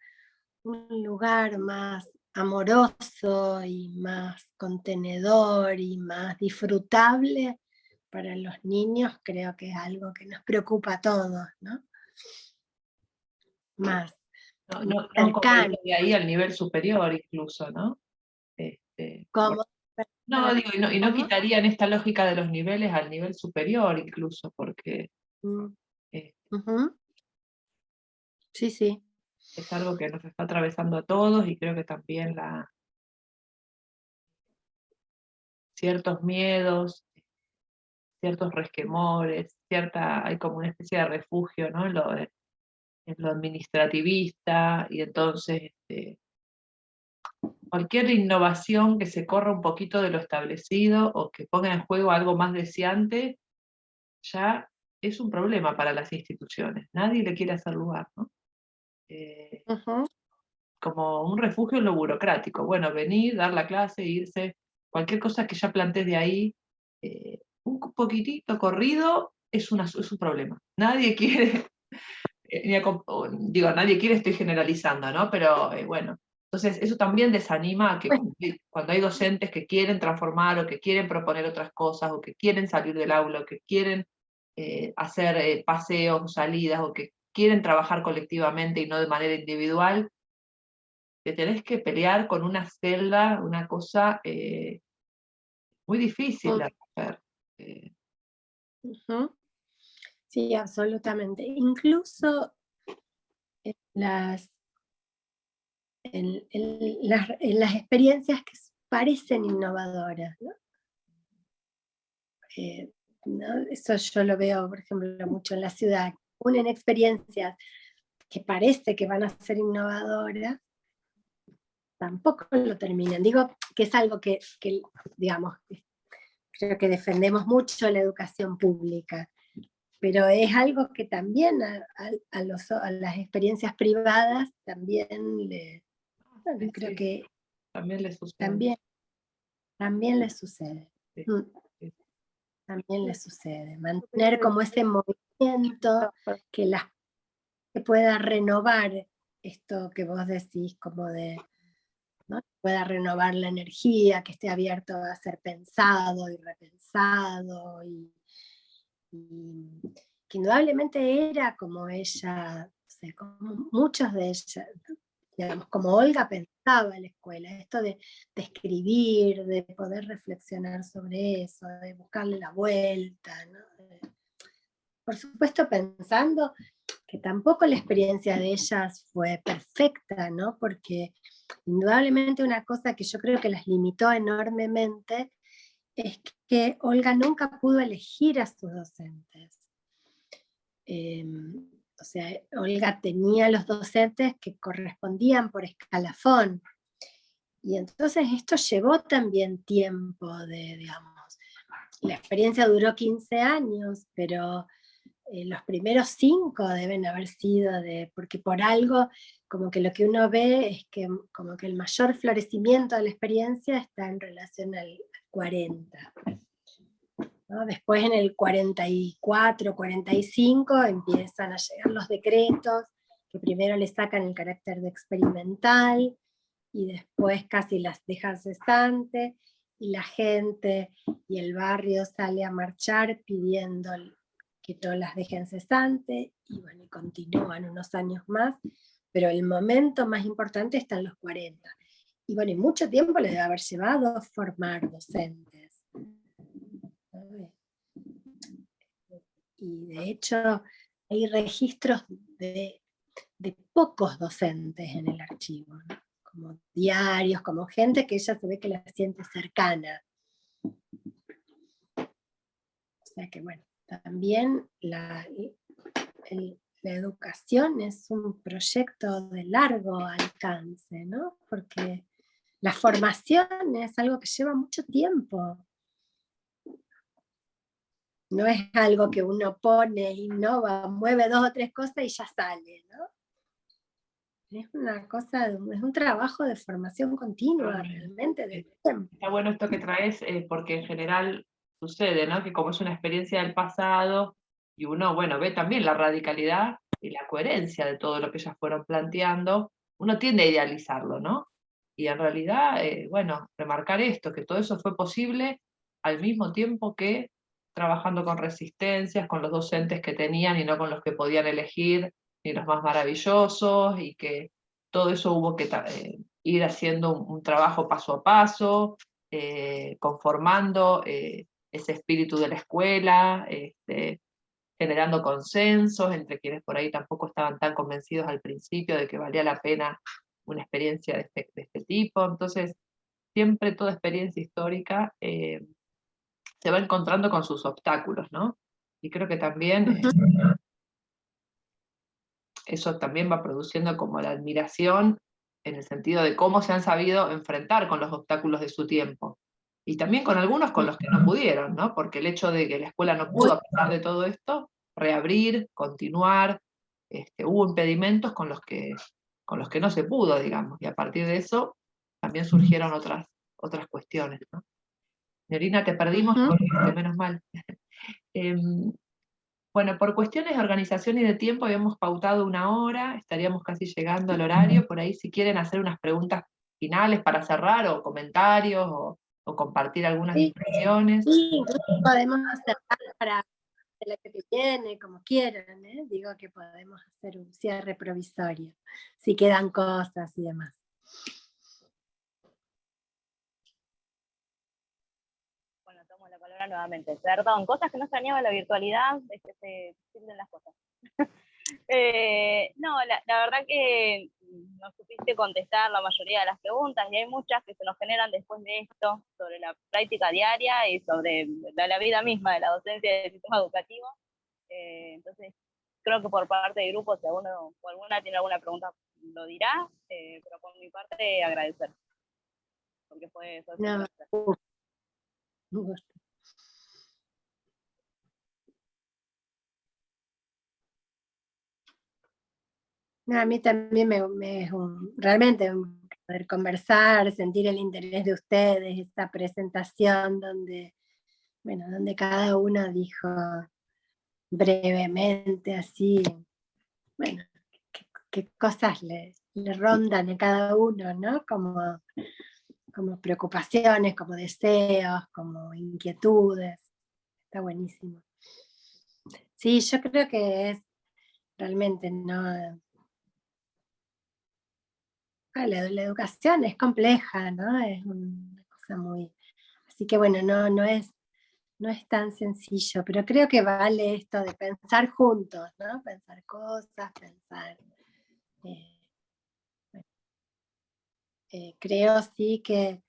lugar más amoroso y más contenedor y más disfrutable para los niños, creo que es algo que nos preocupa a todos, ¿no? Más No cercano. de ahí al nivel superior incluso, ¿no? ¿Cómo? No, digo, y no quitarían esta lógica de los niveles al nivel superior incluso, porque Sí, sí. es algo que nos está atravesando a todos, y creo que también ciertos miedos, ciertos resquemores, hay como una especie de refugio, ¿no? En lo administrativista, y entonces cualquier innovación que se corra un poquito de lo establecido o que ponga en juego algo más deseante, ya es un problema para las instituciones. Nadie le quiere hacer lugar, ¿no? Ujú. como un refugio en lo burocrático. Bueno, venir, dar la clase, irse, cualquier cosa que ya plantees de ahí, un poquitito corrido es un problema. Nadie quiere, digo, nadie quiere, estoy generalizando, ¿no? Pero bueno, entonces eso también desanima a que cuando hay docentes que quieren transformar o que quieren proponer otras cosas o que quieren salir del aula o que quieren hacer paseos, salidas o que quieren trabajar colectivamente y no de manera individual, te tenés que pelear con una celda, una cosa muy difícil de romper. Eh, Ujú. Sí, absolutamente. Incluso en las, en las experiencias que parecen innovadoras, ¿no? ¿No? Eso yo lo veo, por ejemplo, mucho en la ciudad. Unen experiencias que parece que van a ser innovadoras, tampoco lo terminan. Digo que es algo que digamos, creo que defendemos mucho la educación pública, pero es algo que también a las experiencias privadas también bueno, sí, creo sí, que también les sucede. también les sucede. Sí, sí. También les sucede. Mantener como ese movimiento que pueda renovar esto que vos decís, como de, ¿no? Pueda renovar la energía, que esté abierto a ser pensado y repensado, y que indudablemente era como ella, o sea, como muchos de ellas, digamos, como Olga pensaba la escuela, esto de escribir, de poder reflexionar sobre eso, de buscarle la vuelta, ¿no? Por supuesto pensando que tampoco la experiencia de ellas fue perfecta, ¿no? Porque indudablemente una cosa que yo creo que las limitó enormemente es que Olga nunca pudo elegir a sus docentes. O sea, Olga tenía los docentes que correspondían por escalafón. Y entonces esto llevó también tiempo digamos, la experiencia duró 15 años, pero los primeros 5 deben haber sido porque por algo, como que lo que uno ve es que como que el mayor florecimiento de la experiencia está en relación al 40. ¿No? Después en el 44, 45 empiezan a llegar los decretos, que primero le sacan el carácter de experimental, y después casi las dejan cesante, y la gente y el barrio sale a marchar pidiendo que todas las dejen cesante, y bueno, y continúan unos años más, pero el momento más importante está en los 40. Y bueno, y mucho tiempo le debe haber llevado formar docentes. Y de hecho hay registros de pocos docentes en el archivo, ¿no? Como diarios, como gente que ella se ve que la siente cercana. O sea que bueno, también la educación es un proyecto de largo alcance, ¿no? Porque la formación es algo que lleva mucho tiempo. No es algo que uno pone, innova, mueve 2 o 3 cosas y ya sale, ¿no? Es una cosa, es un trabajo de formación continua, realmente, de tiempo. Está bueno esto que traes, porque en general sucede, ¿no? Que como es una experiencia del pasado, y uno, bueno, ve también la radicalidad y la coherencia de todo lo que ellas fueron planteando, uno tiende a idealizarlo, ¿no? Y en realidad, bueno, remarcar esto, que todo eso fue posible al mismo tiempo que trabajando con resistencias, con los docentes que tenían y no con los que podían elegir, ni los más maravillosos, y que todo eso hubo que ir haciendo un trabajo paso a paso, conformando ese espíritu de la escuela, generando consensos entre quienes por ahí tampoco estaban tan convencidos al principio de que valía la pena una experiencia de este tipo. Entonces, siempre toda experiencia histórica se va encontrando con sus obstáculos, ¿no? Y creo que también eso también va produciendo como la admiración en el sentido de cómo se han sabido enfrentar con los obstáculos de su tiempo. Y también con algunos con los que no pudieron, ¿no? Porque el hecho de que la escuela no pudo, a pesar de todo esto, reabrir, continuar, hubo impedimentos con los que no se pudo, digamos, y a partir de eso también surgieron otras cuestiones, ¿no? Señorina, te perdimos, menos mal. Bueno, por cuestiones de organización y de tiempo habíamos pautado 1 hora, estaríamos casi llegando al horario, por ahí si quieren hacer unas preguntas finales para cerrar, o comentarios, o compartir algunas Sí, impresiones. sí, incluso podemos hacer para la que viene, como quieran, ¿eh? Digo que podemos hacer un cierre provisorio, si quedan cosas y demás. Bueno, tomo la palabra nuevamente. Perdón, cosas que no extrañaba la virtualidad, es que se pierden las cosas. No, la verdad que no supiste contestar la mayoría de las preguntas, y hay muchas que se nos generan después de esto, sobre la práctica diaria y sobre la vida misma de la docencia del sistema educativo. Entonces, creo que por parte del grupo, si alguno o alguna tiene alguna pregunta, lo dirá, pero por mi parte, agradecer. Porque fue No, un gusto. No, a mí también me es realmente poder conversar, sentir el interés de ustedes, esta presentación donde cada uno dijo brevemente así, bueno, qué cosas le rondan a cada uno, ¿no? Como preocupaciones, como deseos, como inquietudes. Está buenísimo. Sí, yo creo que es realmente, ¿no? La educación es compleja, ¿no? Es una cosa muy... Así que bueno, no es tan sencillo, pero creo que vale esto de pensar juntos, ¿no? Pensar cosas, pensar... creo sí que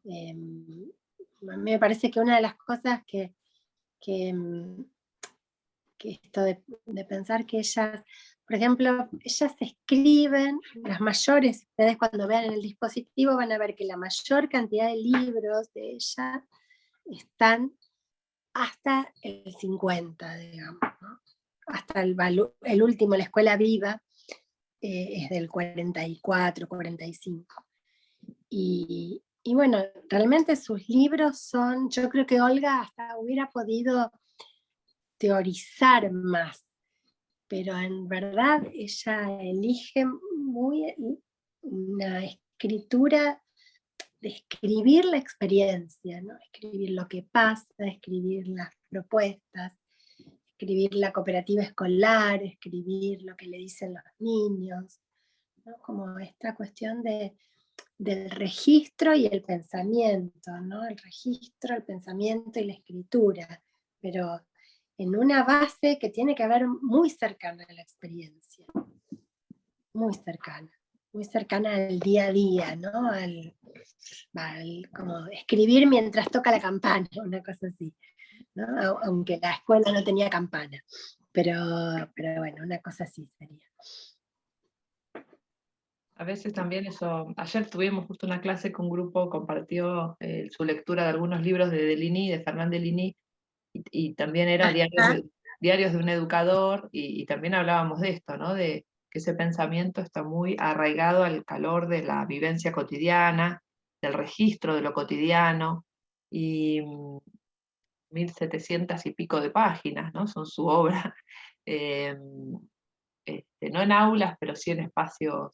a mí me parece que una de las cosas que esto de pensar que ellas, por ejemplo, ellas escriben, las mayores, ustedes cuando vean en el dispositivo van a ver que la mayor cantidad de libros de ellas están hasta el 50, digamos, ¿no? Hasta el último, La Escuela Viva, es del 44, 45. Y bueno, realmente sus libros son, yo creo que Olga hasta hubiera podido teorizar más, pero en verdad ella elige muy una escritura de escribir la experiencia, ¿no? Escribir lo que pasa, escribir las propuestas, escribir la cooperativa escolar, escribir lo que le dicen los niños, ¿no? Como esta cuestión del registro y el pensamiento, ¿no? El registro, el pensamiento y la escritura, pero en una base que tiene que ver muy cercana a la experiencia, muy cercana al día a día, ¿no? Como escribir mientras toca la campana, una cosa así, ¿no? Aunque la escuela no tenía campana, pero bueno, una cosa así sería. A veces también eso, ayer tuvimos justo una clase que un grupo compartió su lectura de algunos libros de Deligny, de Fernand Deligny, y también era diarios de un educador, y también hablábamos de esto, ¿no? De que ese pensamiento está muy arraigado al calor de la vivencia cotidiana, del registro de lo cotidiano, y 1700 y pico de páginas, ¿no? Son su obra, no en aulas, pero sí en espacios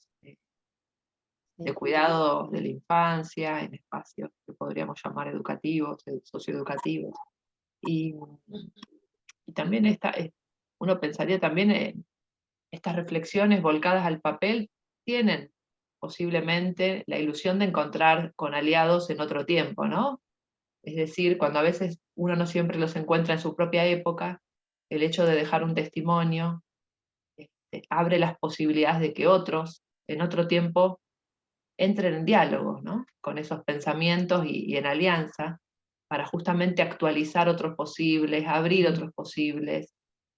de cuidado de la infancia, en espacios que podríamos llamar educativos, socioeducativos. Y también uno pensaría también en estas reflexiones volcadas al papel, tienen posiblemente la ilusión de encontrar con aliados en otro tiempo, ¿no? Es decir, cuando a veces uno no siempre los encuentra en su propia época, el hecho de dejar un testimonio abre las posibilidades de que otros, en otro tiempo, entren en diálogo, ¿no? Con esos pensamientos y en alianza, para justamente actualizar otros posibles, abrir otros posibles,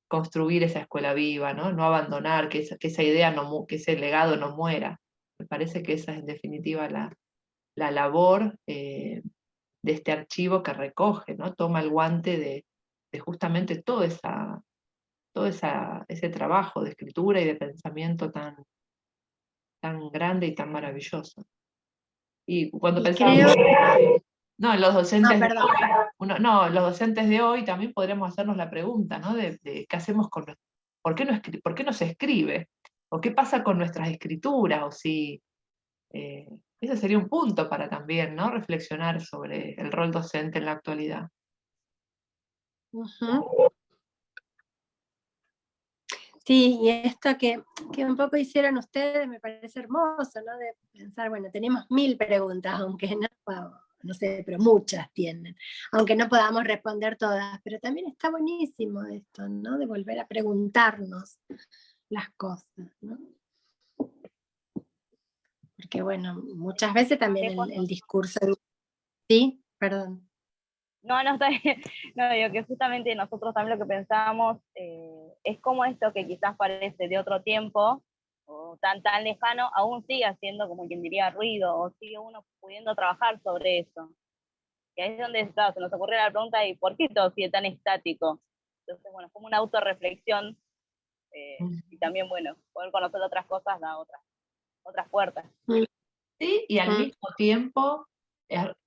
construir esa escuela viva, ¿no? No abandonar, que esa idea, que ese legado no muera. Me parece que esa es en definitiva la labor de este archivo que recoge, ¿no? Toma el guante de justamente toda todo ese trabajo de escritura y de pensamiento tan grande y tan maravilloso. Y cuando Y pensamos, creo, no, los docentes de perdón. hoy, los docentes de hoy también podríamos hacernos la pregunta, ¿no? De qué hacemos ¿por qué no se escribe? ¿O qué pasa con nuestras escrituras? O si, ese sería un punto para también, ¿no? Reflexionar sobre el rol docente en la actualidad. Ujú. Sí, y esto que un poco hicieron ustedes me parece hermoso, ¿no? De pensar, bueno, tenemos 1000 preguntas, aunque no sé, pero muchas tienen, aunque no podamos responder todas, pero también está buenísimo esto, ¿no? De volver a preguntarnos las cosas, ¿no? Porque bueno, muchas veces también el discurso, sí, perdón. No, no, está bien. No, digo que justamente nosotros también lo que pensábamos es como esto que quizás parece de otro tiempo, o tan lejano, aún sigue haciendo, como quien diría, ruido, o sigue uno pudiendo trabajar sobre eso. Y ahí es donde, claro, se nos ocurre la pregunta, ¿y por qué todo sigue tan estático? Entonces, bueno, es como una autorreflexión, y también, bueno, poder conocer otras cosas da otras puertas. Sí, y al mismo tiempo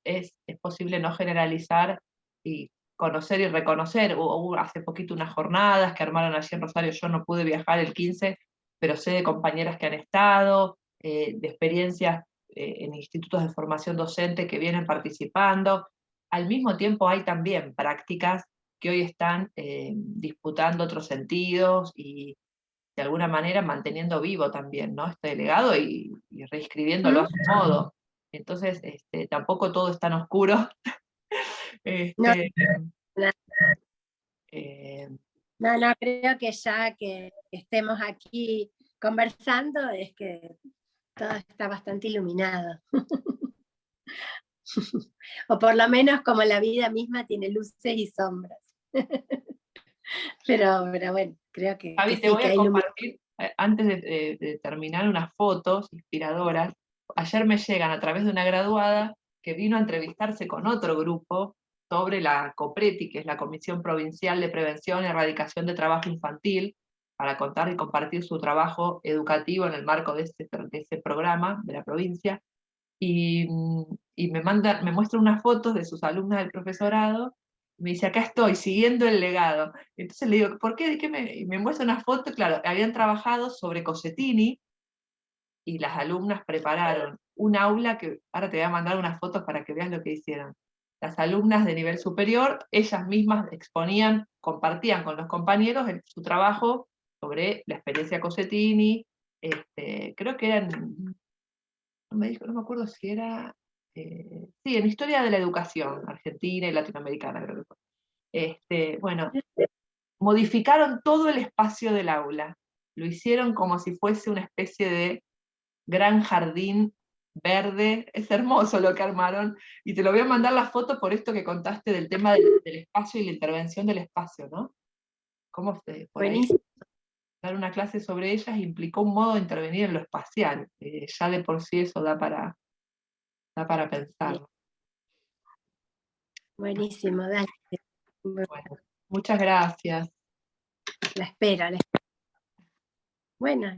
es posible no generalizar y conocer y reconocer. Hubo hace poquito unas jornadas que armaron allí en Rosario, yo no pude viajar el 15, pero sé de compañeras que han estado, de experiencias en institutos de formación docente que vienen participando. Al mismo tiempo hay también prácticas que hoy están disputando otros sentidos y de alguna manera manteniendo vivo también, ¿no? Este legado y reescribiéndolo a su modo. Entonces, tampoco todo es tan oscuro. No, Este, no, eh, no, creo que ya que estemos aquí conversando es que todo está bastante iluminado. O por lo menos como la vida misma tiene luces y sombras. Pero bueno, creo que Javi, te sí, voy que a hay iluminación. compartir, antes de terminar, unas fotos inspiradoras. Ayer me llegan a través de una graduada que vino a entrevistarse con otro grupo sobre la COPRETI, que es la Comisión Provincial de Prevención y Erradicación de Trabajo Infantil, para contar y compartir su trabajo educativo en el marco de ese programa de la provincia. Y me muestra unas fotos de sus alumnas del profesorado, y me dice, acá estoy, siguiendo el legado. Entonces le digo, ¿por qué? Y me muestra una foto, claro, habían trabajado sobre Cossetini, y las alumnas prepararon un aula, que ahora te voy a mandar unas fotos para que veas lo que hicieron. Las alumnas de nivel superior, ellas mismas exponían, compartían con los compañeros su trabajo sobre la experiencia Cossetini, creo que eran, no me acuerdo si era, sí, en Historia de la Educación Argentina y Latinoamericana, creo que fue. Bueno, modificaron todo el espacio del aula, lo hicieron como si fuese una especie de gran jardín verde, es hermoso lo que armaron, y te lo voy a mandar la foto por esto que contaste del tema del espacio y la intervención del espacio, ¿no? Cómo por ahí Buenísimo. dar una clase sobre ellas implicó un modo de intervenir en lo espacial, ya de por sí eso da para pensar. Buenísimo, dale. Bueno, muchas gracias. La espero. Bueno,